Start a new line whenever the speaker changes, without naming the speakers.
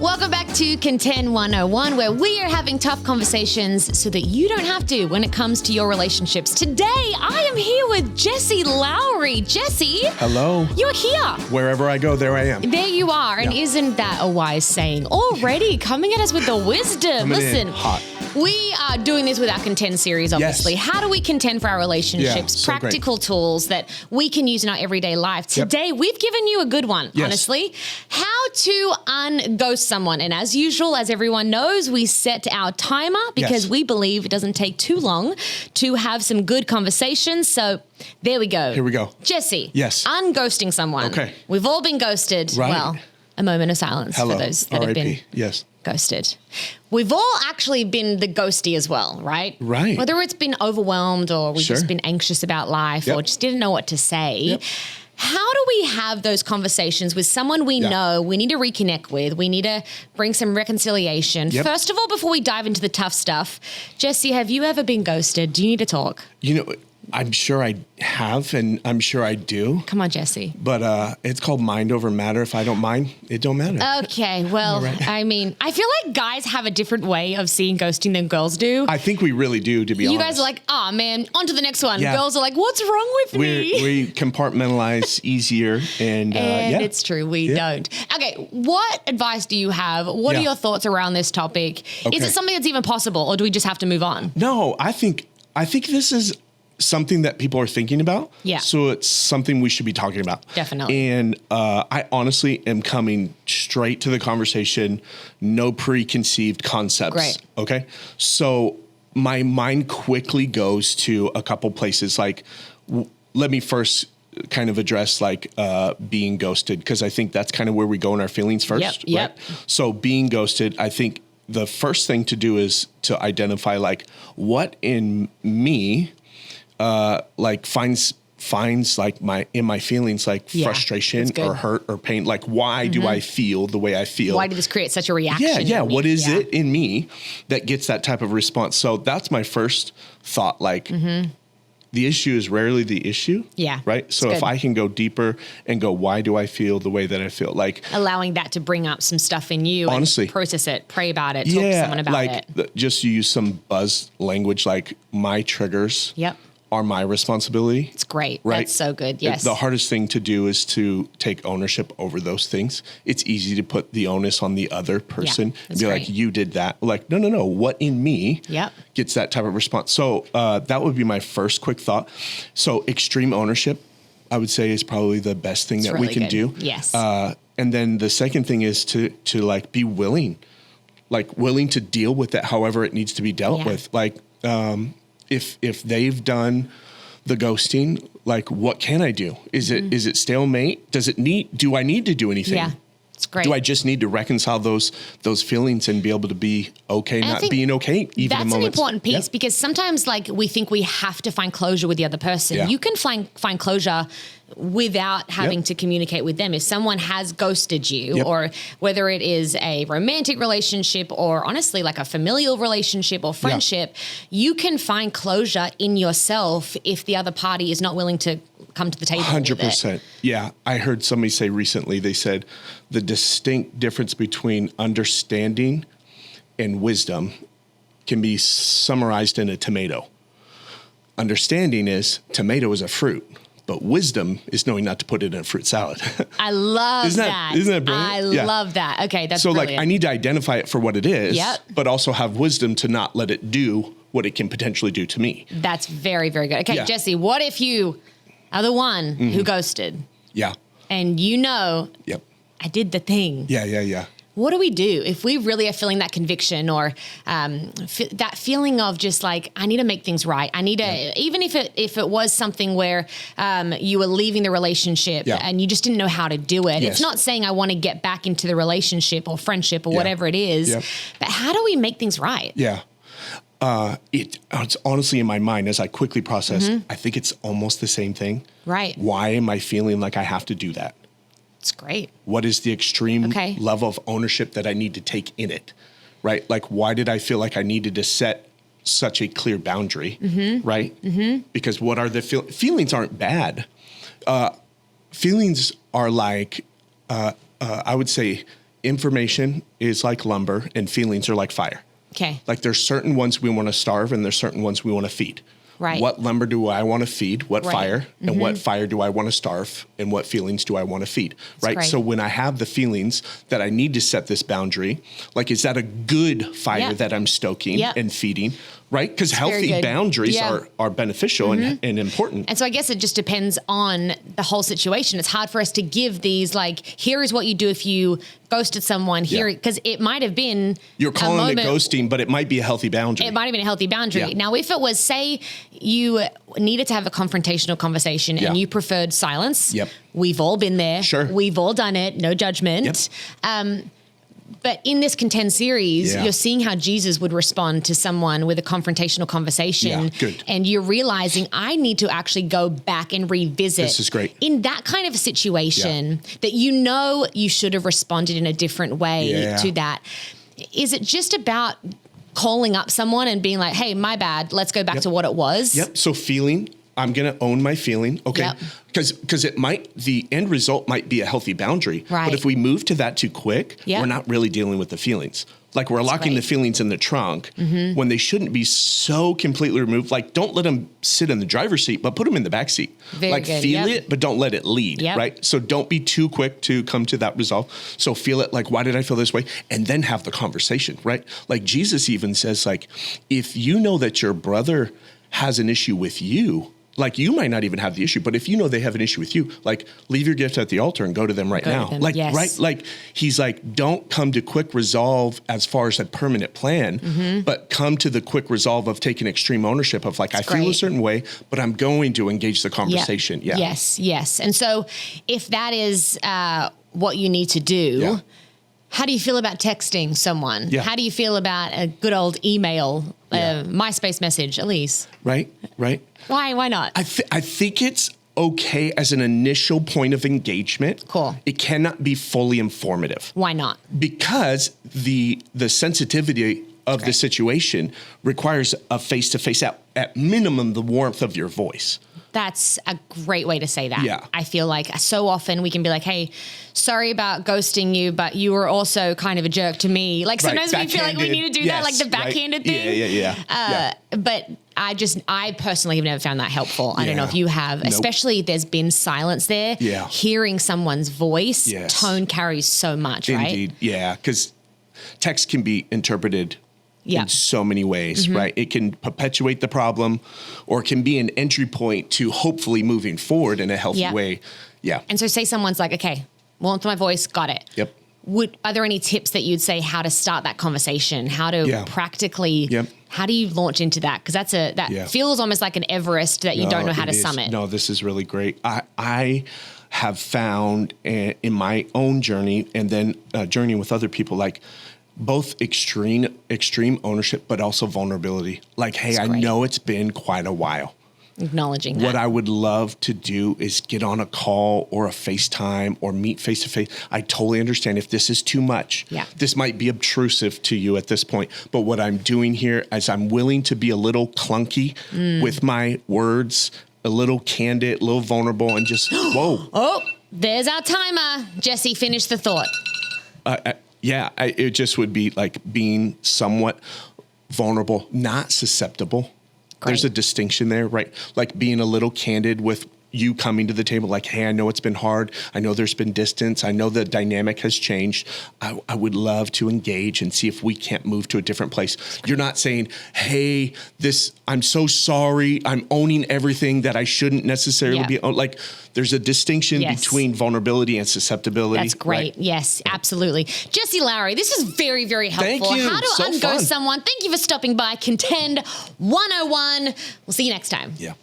Welcome back to Contend 101, where we are having tough conversations so that you don't have to when it comes to your relationships. Today, I am here with Jesse Lowery. Jesse.
Hello.
You're here.
Wherever I go, there I am.
There you are. And isn't that a wise saying? Already coming at us with the wisdom. Listen,
hot.
We are doing this with our Contend series, obviously.
Yes.
How do we contend for our relationships?
So
Practical tools that we can use in our everyday life. Today, we've given you a good one, honestly. How to unghost someone. And as usual, as everyone knows, we set our timer because we believe it doesn't take too long to have some good conversations. So there we go.
Here we go.
Jesse.
Yes.
Unghosting someone.
Okay.
We've all been ghosted.
Right.
Well, a moment of silence for those that have been ghosted. We've all actually been the ghosty as well, right?
Right.
Whether it's been overwhelmed or we've just been anxious about life or just didn't know what to say. How do we have those conversations with someone we know we need to reconnect with? We need to bring some reconciliation. First of all, before we dive into the tough stuff, Jesse, have you ever been ghosted? Do you need to talk?
You know, I'm sure I have, and I'm sure I do.
Come on, Jesse.
But it's called mind over matter. If I don't mind, it don't matter.
Okay, well, I mean, I feel like guys have a different way of seeing ghosting than girls do.
I think we really do, to be honest.
You guys are like, oh man, on to the next one. Girls are like, what's wrong with me?
We compartmentalize easier, and
it's true, we don't. Okay, what advice do you have? What are your thoughts around this topic? Is it something that's even possible, or do we just have to move on?
No, I think this is something that people are thinking about.
Yeah.
So it's something we should be talking about.
Definitely.
And I honestly am coming straight to the conversation, no preconceived concepts.
Great.
Okay. So my mind quickly goes to a couple places. Like, let me first kind of address being ghosted, because I think that's kind of where we go in our feelings first.
Yep.
Right? So being ghosted, I think the first thing to do is to identify what in me finds in my feelings frustration or hurt or pain. Why do I feel the way I feel?
Why did this create such a reaction?
Yeah. What is it in me that gets that type of response? So that's my first thought. The issue is rarely the issue. Yeah. Right. So if I can go deeper and go, why do I feel the way that I feel?
Allowing that to bring up some stuff in you. Honestly. And process it, pray about it, talk to someone about it.
Just use some buzz language, my triggers. Are my responsibility.
It's great.
Right?
That's so good. Yes.
The hardest thing to do is to take ownership over those things. It's easy to put the onus on the other person and be like, you did that. No. What in me gets that type of response? So that would be my first quick thought. So extreme ownership, I would say, is probably the best thing that we can do.
Yes.
And then the second thing is to be willing, willing to deal with it however it needs to be dealt with. If they've done the ghosting, what can I do? Is it stalemate? Do I need to do anything?
Yeah, it's great.
Do I just need to reconcile those feelings and be able to be okay, not being okay even in moments?
That's an important piece because sometimes we think we have to find closure with the other person. Yeah. You can find closure without having to communicate with them. If someone has ghosted you or whether it is a romantic relationship or honestly a familial relationship or friendship, you can find closure in yourself if the other party is not willing to come to the table 100%.
Yeah. I heard somebody say recently, they said the distinct difference between understanding and wisdom can be summarized in a tomato. Understanding is tomato is a fruit. But wisdom is knowing not to put it in a fruit salad.
I love that.
Isn't that brilliant?
I love that. Okay, that's
so
brilliant.
I need to identify it for what it is, but also have wisdom to not let it do what it can potentially do to me.
That's very, very good. Okay, Jesse, what if you are the one who ghosted?
Yeah.
And I did the thing.
Yeah.
What do we do if we really are feeling that conviction or that feeling of just I need to make things right? I need to, even if it was something where you were leaving the relationship and you just didn't know how to do it. It's not saying I want to get back into the relationship or friendship or whatever it is, but how do we make things right?
Yeah. It's honestly in my mind as I quickly process, I think it's almost the same thing.
Right.
Why am I feeling like I have to do that?
It's great.
What is the extreme level of ownership that I need to take in it, right? Why did I feel like I needed to set such a clear boundary, right? Because what are the feelings aren't bad. Feelings are I would say information is like lumber and feelings are like fire.
Okay.
Like there's certain ones we want to starve and there's certain ones we want to feed.
Right.
What lumber do I want to feed? What fire? And what fire do I want to starve? And what feelings do I want to feed? Right.
Great.
So when I have the feelings that I need to set this boundary, like, is that a good fire that I'm stoking and feeding? Right? Because healthy boundaries are beneficial and important.
And so I guess it just depends on the whole situation. It's hard for us to give these, like, here is what you do if you ghosted someone here, because it might have been
you're calling it ghosting, but it might be a healthy boundary.
It might have been a healthy boundary. Now, if it was, say, you needed to have a confrontational conversation and you preferred silence, we've all been there.
Sure.
We've all done it. No judgment. But in this Contend series, you're seeing how Jesus would respond to someone with a confrontational conversation. And you're realizing I need to actually go back and revisit.
This is great.
In that kind of a situation that you should have responded in a different way to that. Is it just about calling up someone and being like, hey, my bad, let's go back to what it was?
So feeling, I'm going to own my feeling. Okay. Because the end result might be a healthy boundary.
Right.
But if we move to that too quick, we're not really dealing with the feelings. Like we're locking the feelings in the trunk when they shouldn't be so completely removed. Like don't let them sit in the driver's seat, but put them in the back seat. Feel it, but don't let it lead. Right. So don't be too quick to come to that resolve. So feel it, like, why did I feel this way? And then have the conversation, right? Like Jesus even says, like, if you know that your brother has an issue with you, like you might not even have the issue, but if you know they have an issue with you, like leave your gift at the altar and go to them right now. Right? Like he's like, don't come to quick resolve as far as a permanent plan, but come to the quick resolve of taking extreme ownership of like, I feel a certain way, but I'm going to engage the conversation.
Yes. And so if that is what you need to do, how do you feel about texting someone? How do you feel about a good old email, MySpace message, Elise?
Right.
Why not?
I think it's okay as an initial point of engagement.
Cool.
It cannot be fully informative.
Why not?
Because the sensitivity of the situation requires a face-to-face, at minimum, the warmth of your voice.
That's a great way to say that. I feel like so often we can be like, hey, sorry about ghosting you, but you were also kind of a jerk to me. Like sometimes we feel like we need to do that, like the backhanded thing. But I personally have never found that helpful. I don't know if you have, especially there's been silence there. Hearing someone's voice, tone carries so much, right?
Indeed. Yeah. Because text can be interpreted in so many ways, right? It can perpetuate the problem or it can be an entry point to hopefully moving forward in a healthy way.
And so say someone's like, okay, warmth to my voice, got it. Are there any tips that you'd say how to start that conversation? How to practically, how do you launch into that? Because that feels almost like an Everest that you don't know how to summit.
No, this is really great. I have found in my own journey and then journeying with other people, like both extreme ownership, but also vulnerability. Like, hey, I know it's been quite a while.
Acknowledging that.
What I would love to do is get on a call or a FaceTime or meet face to face. I totally understand if this is too much. This might be obtrusive to you at this point. But what I'm doing here is I'm willing to be a little clunky with my words, a little candid, a little vulnerable, and just, whoa.
Oh, there's our timer. Jesse, finish the thought.
It just would be like being somewhat vulnerable, not susceptible. There's a distinction there, right? Like being a little candid with you coming to the table like, hey, I know it's been hard. I know there's been distance. I know the dynamic has changed. I would love to engage and see if we can't move to a different place. You're not saying, hey, I'm so sorry. I'm owning everything that I shouldn't necessarily be. Like there's a distinction between vulnerability and susceptibility.
That's great. Right? Yes, absolutely. Jesse Lowery, this is very, very helpful.
Thank you.
How to unghost someone. Thank you for stopping by. Contend 101. We'll see you next time.
Yeah.